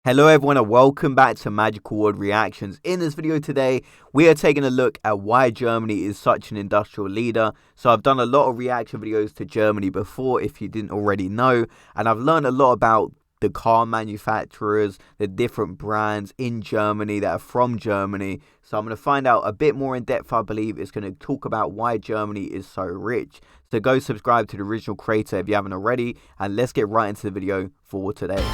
Hello everyone and welcome back to Magical World Reactions. In this video today, we are taking a look at why Germany is such an industrial leader. So I've done a lot of reaction videos to Germany before, if you didn't already know, and I've learned a lot about the car manufacturers, the different brands in Germany that are from Germany. So I'm going to find out a bit more in depth. I believe it's going to talk about why Germany is so rich. So go subscribe to the original creator if you haven't already, and let's get right into the video for today.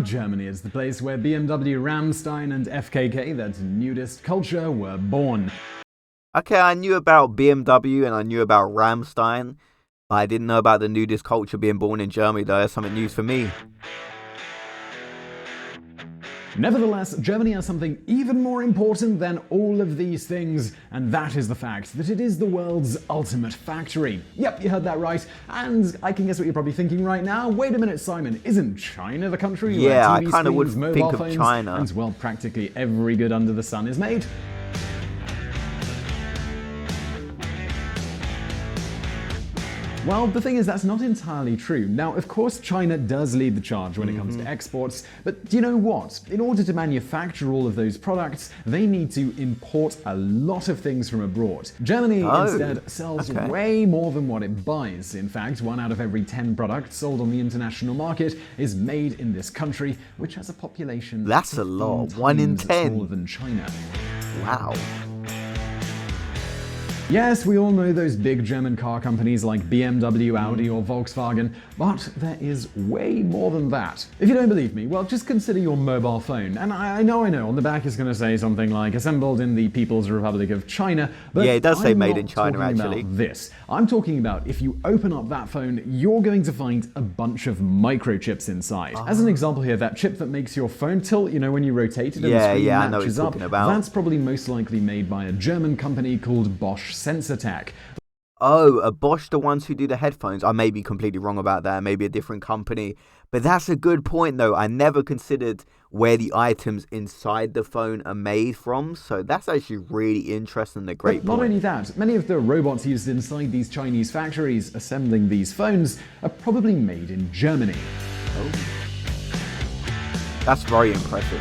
Germany is the place where BMW, Rammstein and FKK, that nudist culture, were born. Okay, I knew about BMW and I knew about Rammstein. I didn't know about the nudist culture being born in Germany though. That's something news for me. Nevertheless, Germany has something even more important than all of these things, and that is the fact that it is the world's ultimate factory. Yep, you heard that right. And I can guess what you're probably thinking right now. Wait a minute, Simon, isn't China the country where Yeah, TV I kind of would screens, think mobile of phones, China. and, well, practically every good under the sun is made? Well, the thing is, that's not entirely true. Now, of course, China does lead the charge when it comes to exports, but do you know what? In order to manufacture all of those products, they need to import a lot of things from abroad. Germany, instead, sells way more than what it buys. In fact, 1 out of every 10 products sold on the international market is made in this country, which has a population that's a lot. 1 in 10 smaller than China. Wow. Yes, we all know those big German car companies like BMW, Audi or Volkswagen, but there is way more than that. If you don't believe me, well, just consider your mobile phone. And I know, on the back it's going to say something like assembled in the People's Republic of China, but yeah, it does say I'm made not in China talking actually. About this. I'm talking about if you open up that phone, you're going to find a bunch of microchips inside. As an example here, that chip that makes your phone tilt, you know, when you rotate it and the screen matches up, that's probably most likely made by a German company called Bosch Sensor-Tech. Oh, are Bosch the ones who do the headphones? I may be completely wrong about that. Maybe a different company. But that's a good point, though. I never considered where the items inside the phone are made from. So that's actually really interesting and a great point. Not only that, many of the robots used inside these Chinese factories assembling these phones are probably made in Germany. Oh. That's very impressive.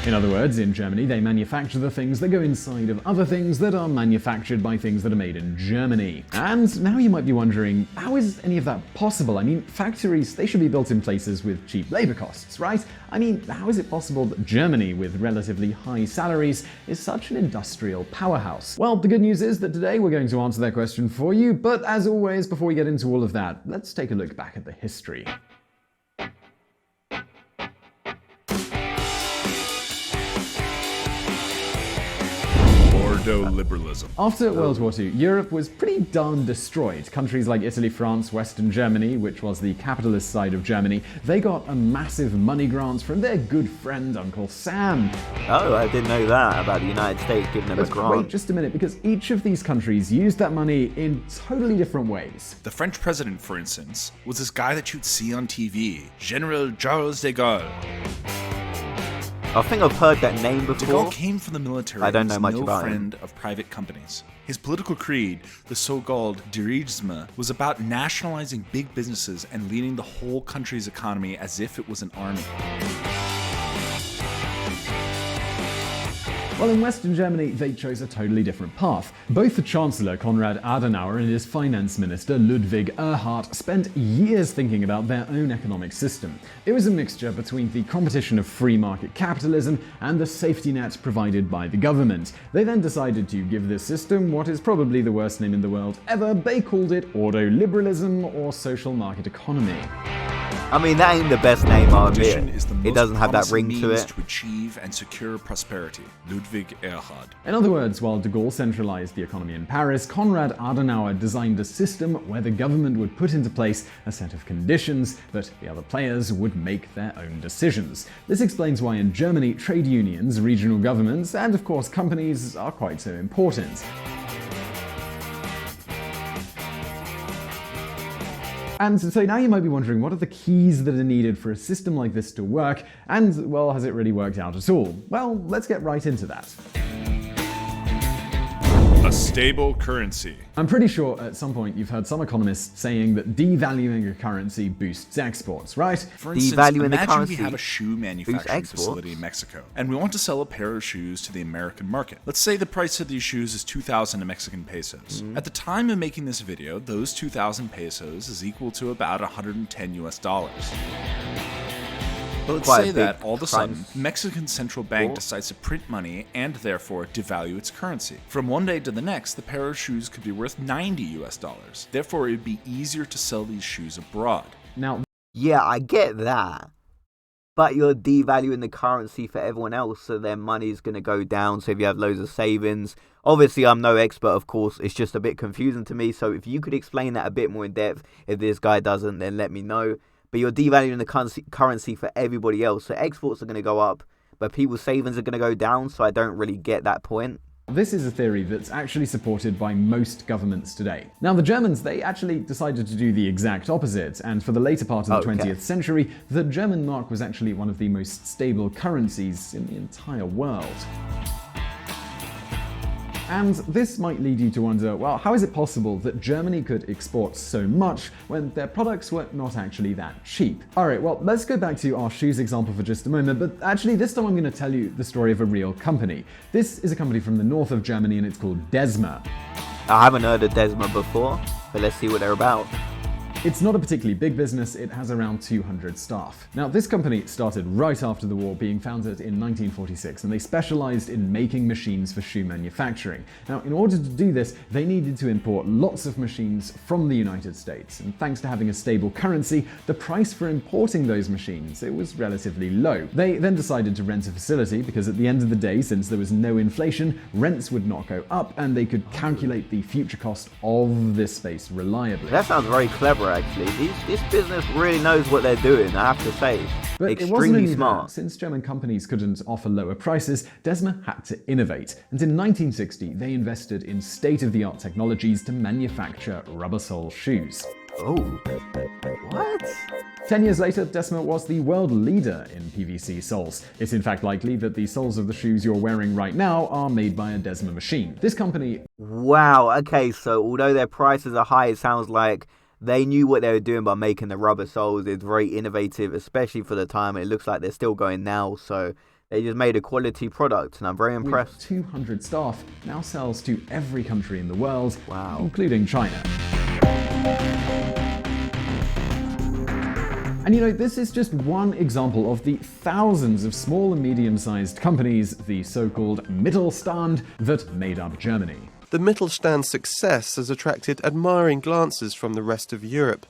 In other words, in Germany, they manufacture the things that go inside of other things that are manufactured by things that are made in Germany. And now you might be wondering, how is any of that possible? I mean, factories, they should be built in places with cheap labor costs, right? I mean, how is it possible that Germany, with relatively high salaries, is such an industrial powerhouse? Well, the good news is that today we're going to answer that question for you, but as always, before we get into all of that, let's take a look back at the history. Liberalism. After World War II, Europe was pretty darn destroyed. Countries like Italy, France, Western Germany, which was the capitalist side of Germany, they got a massive money grant from their good friend Uncle Sam. Oh, I didn't know that about the United States giving them a grant. Wait just a minute, because each of these countries used that money in totally different ways. The French president, for instance, was this guy that you'd see on TV, General Charles de Gaulle. I think I've heard that name before. De Gaulle came from the military. I don't know much no about friend him. of private companies. His political creed, the so-called dirigisme, was about nationalizing big businesses and leading the whole country's economy as if it was an army. Well, in Western Germany, they chose a totally different path. Both the Chancellor Konrad Adenauer and his finance minister Ludwig Erhard spent years thinking about their own economic system. It was a mixture between the competition of free market capitalism and the safety net provided by the government. They then decided to give this system what is probably the worst name in the world ever. They called it ordoliberalism or social market economy. I mean, that ain't the best name, I'll admit. It doesn't have that ring to it. To achieve and secure prosperity, Ludwig Erhard. In other words, while de Gaulle centralized the economy in Paris, Konrad Adenauer designed a system where the government would put into place a set of conditions, but the other players would make their own decisions. This explains why in Germany, trade unions, regional governments, and of course companies are quite so important. And so now you might be wondering, what are the keys that are needed for a system like this to work? And, well, has it really worked out at all? Well, let's get right into that. A stable currency. I'm pretty sure at some point you've heard some economists saying that devaluing a currency boosts exports, right? For instance, Devaluing the imagine currency we have a shoe manufacturing exports? facility in Mexico, and we want to sell a pair of shoes to the American market. Let's say the price of these shoes is 2,000 Mexican pesos. At the time of making this video, those 2,000 pesos is equal to about 110 US dollars. But let's Quite a say big that all of a sudden, price. Mexican central bank decides to print money and therefore devalue its currency. From one day to the next, the pair of shoes could be worth 90 US dollars. Therefore, it would be easier to sell these shoes abroad. Now, Yeah, I get that. But you're devaluing the currency for everyone else, so their money's going to go down. So if you have loads of savings, obviously I'm no expert, of course. It's just a bit confusing to me. So if you could explain that a bit more in depth, if this guy doesn't, then let me know. But you're devaluing the currency for everybody else. So exports are going to go up, but people's savings are going to go down. So I don't really get that point. this is a theory that's actually supported by most governments today. Now, the Germans, they actually decided to do the exact opposite, and for the later part of the 20th century, the German mark was actually one of the most stable currencies in the entire world. And this might lead you to wonder, well, how is it possible that Germany could export so much when their products were not actually that cheap? Alright, well, let's go back to our shoes example for just a moment, but actually this time I'm going to tell you the story of a real company. This is a company from the north of Germany and it's called Desma. I haven't heard of Desma before, but let's see what they're about. It's not a particularly big business, it has around 200 staff. Now, this company started right after the war, being founded in 1946, and they specialized in making machines for shoe manufacturing. Now, in order to do this, they needed to import lots of machines from the United States, and thanks to having a stable currency, the price for importing those machines, it was relatively low. They then decided to rent a facility, because at the end of the day, since there was no inflation, rents would not go up, and they could calculate the future cost of this space reliably. That sounds very clever, actually. This business really knows what they're doing, I have to say. But it wasn't extremely only smart. that. Since German companies couldn't offer lower prices, Desma had to innovate. And in 1960, they invested in state-of-the-art technologies to manufacture rubber sole shoes. Oh, what? 10 years later, Desma was the world leader in PVC soles. It's in fact likely that the soles of the shoes you're wearing right now are made by a Desma machine. This company... Wow, okay, so although their prices are high, it sounds like they knew what they were doing by making the rubber soles. It's very innovative, especially for the time. It looks like they're still going now, so they just made a quality product, and I'm very impressed. with 200 staff, now sells to every country in the world, Wow. including China. And you know, this is just one example of the thousands of small and medium-sized companies, the so-called Mittelstand, that made up Germany. The Mittelstand's success has attracted admiring glances from the rest of Europe,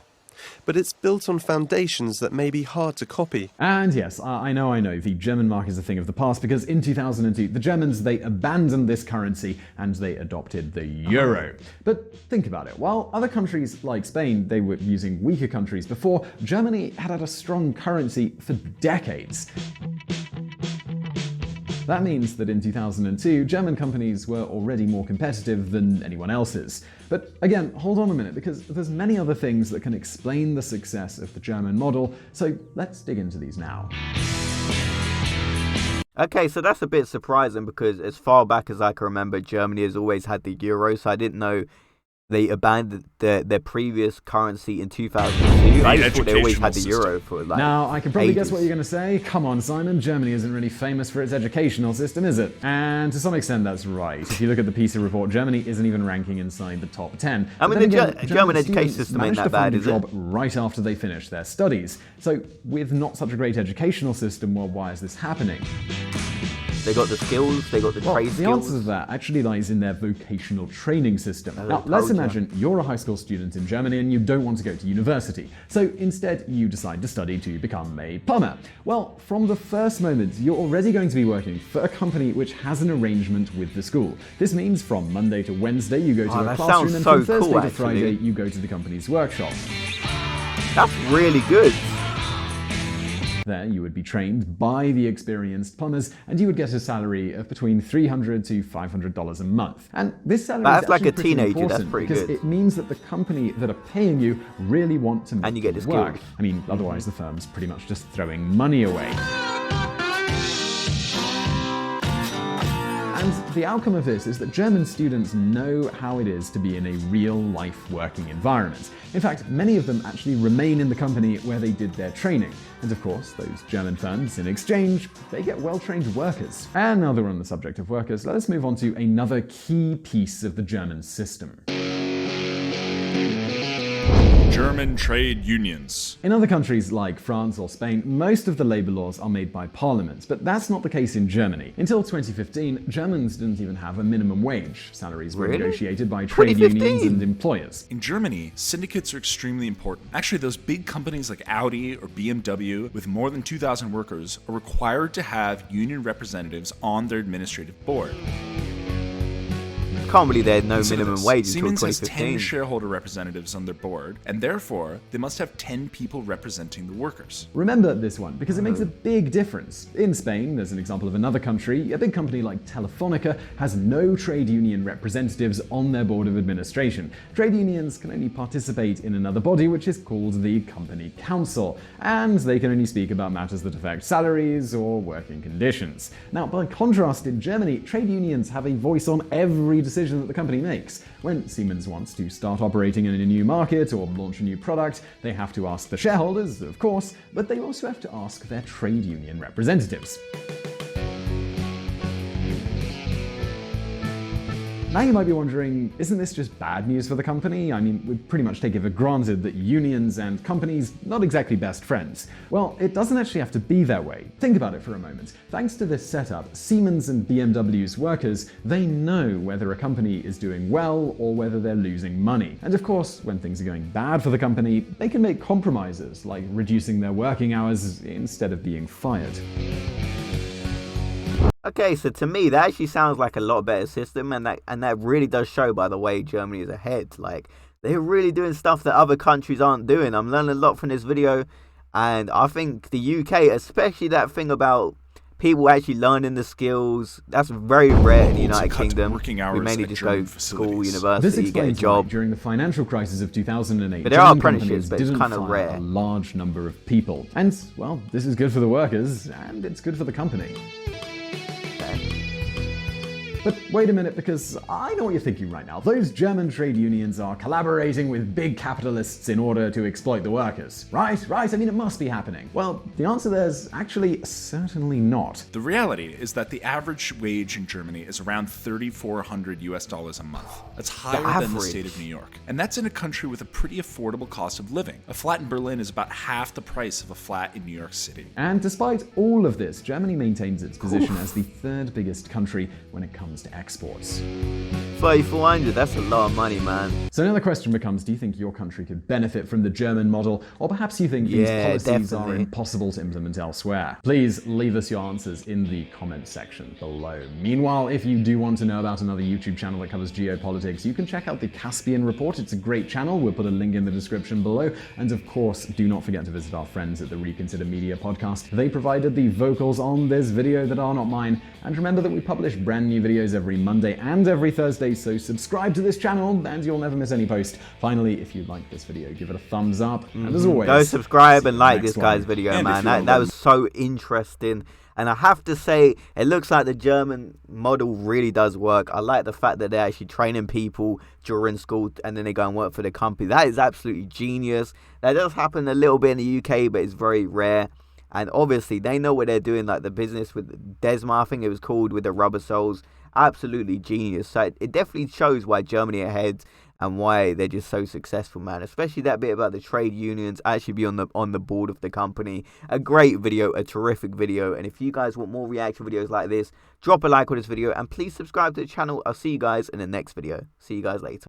but it's built on foundations that may be hard to copy. And yes, I know, the German mark is a thing of the past, because in 2002, the Germans, they abandoned this currency and they adopted the euro. But think about it, while other countries like Spain, they were using weaker countries before, Germany had a strong currency for decades. That means that in 2002, German companies were already more competitive than anyone else's. But again, hold on a minute, because there's many other things that can explain the success of the German model, so let's dig into these now. Okay, so that's a bit surprising, because as far back as I can remember, Germany has always had the euro, so I didn't know they abandoned their previous currency in 2002. I just thought they always had the euro for like Now, I can probably guess ages. what you're going to say. Come on, Simon, Germany isn't really famous for its educational system, is it? And to some extent, that's right. If you look at the PISA report, Germany isn't even ranking inside the top 10. I mean, But then the again, German education students system ain't managed that to find bad, a is it? job right after they finished their studies. So, with not such a great educational system, well, why is this happening? They got the skills, they got the Well, trade the skills. answer to that actually lies in their vocational training system. Now, told let's ya. imagine you're a high school student in Germany and you don't want to go to university. So instead, you decide to study to become a plumber. Well, from the first moment, you're already going to be working for a company which has an arrangement with the school. This means from Monday to Wednesday, you go to a that classroom, sounds and so from Thursday cool, to Friday, actually. you go to the company's workshop. That's really good. There, you would be trained by the experienced plumbers, and you would get a salary of between $300 to $500 a month. And this salary That's is like actually a teenager, pretty that's important pretty because good. it means that the company that are paying you really want to make And you get the work. skills. I mean, otherwise the firm's pretty much just throwing money away. And the outcome of this is that German students know how it is to be in a real-life working environment. In fact, many of them actually remain in the company where they did their training. And of course, those German firms, in exchange, they get well-trained workers. And now that we're on the subject of workers, let us move on to another key piece of the German system. German trade unions. In other countries like France or Spain, most of the labor laws are made by parliament, but that's not the case in Germany. Until 2015, Germans didn't even have a minimum wage. Salaries were negotiated by trade unions and employers. In Germany, syndicates are extremely important. Actually, those big companies like Audi or BMW with more than 2,000 workers are required to have union representatives on their administrative board. Can't believe they had no minimum wage until Siemens has 2015. 10 shareholder representatives on their board, and therefore they must have 10 people representing the workers. Remember this one, because it makes a big difference. In Spain, as an example of another country, a big company like Telefonica has no trade union representatives on their board of administration. Trade unions can only participate in another body, which is called the Company Council, and they can only speak about matters that affect salaries or working conditions. Now, by contrast, in Germany, trade unions have a voice on every decision that the company makes. When Siemens wants to start operating in a new market or launch a new product, they have to ask the shareholders, of course, but they also have to ask their trade union representatives. Now you might be wondering, isn't this just bad news for the company? I mean, we pretty much take it for granted that unions and companies not exactly best friends. Well, it doesn't actually have to be that way. Think about it for a moment. Thanks to this setup, Siemens and BMW's workers, they know whether a company is doing well or whether they're losing money. And of course, when things are going bad for the company, they can make compromises, like reducing their working hours instead of being fired. Okay, so to me, that actually sounds like a lot better system, and that really does show, by the way, Germany is ahead. Like, they're really doing stuff that other countries aren't doing. I'm learning a lot from this video, and I think the UK, especially that thing about people actually learning the skills, that's very rare in the United Kingdom. We mainly just go to school, university, get a job. During the financial crisis of 2008, but there are German apprenticeships, companies but it's didn't kind of fire rare. a large number of people. And, well, this is good for the workers, and it's good for the company. But wait a minute, because I know what you're thinking right now. Those German trade unions are collaborating with big capitalists in order to exploit the workers. Right? I mean, it must be happening. Well, the answer there is actually certainly not. The reality is that the average wage in Germany is around $3,400 a month. That's higher than the state of New York. And that's in a country with a pretty affordable cost of living. A flat in Berlin is about half the price of a flat in New York City. And despite all of this, Germany maintains its position as the third biggest country when it comes to exports. 3,400, that's a lot of money, man. So now the question becomes, do you think your country could benefit from the German model, or perhaps you think these policies are impossible to implement elsewhere? Please leave us your answers in the comment section below. Meanwhile, if you do want to know about another YouTube channel that covers geopolitics, you can check out the Caspian Report. It's a great channel. We'll put a link in the description below. And of course, do not forget to visit our friends at the Reconsider Media podcast. They provided the vocals on this video that are not mine. And remember that we publish brand new videos every Monday and every Thursday, so subscribe to this channel and you'll never miss any post. Finally, if you like this video, give it a thumbs up. And as always, go subscribe and like this guy's video, man. That was so interesting. And I have to say, it looks like the German model really does work. I like the fact that they're actually training people during school and then they go and work for the company. That is absolutely genius. That does happen a little bit in the UK, but it's very rare. And obviously, they know what they're doing, like the business with Desma, I think it was called, with the rubber soles. Absolutely genius. So it definitely shows why Germany are ahead and why they're just so successful, man. Especially that bit about the trade unions, actually be on the board of the company. A great video, a terrific video. And if you guys want more reaction videos like this, drop a like on this video and please subscribe to the channel. I'll see you guys in the next video. See you guys later.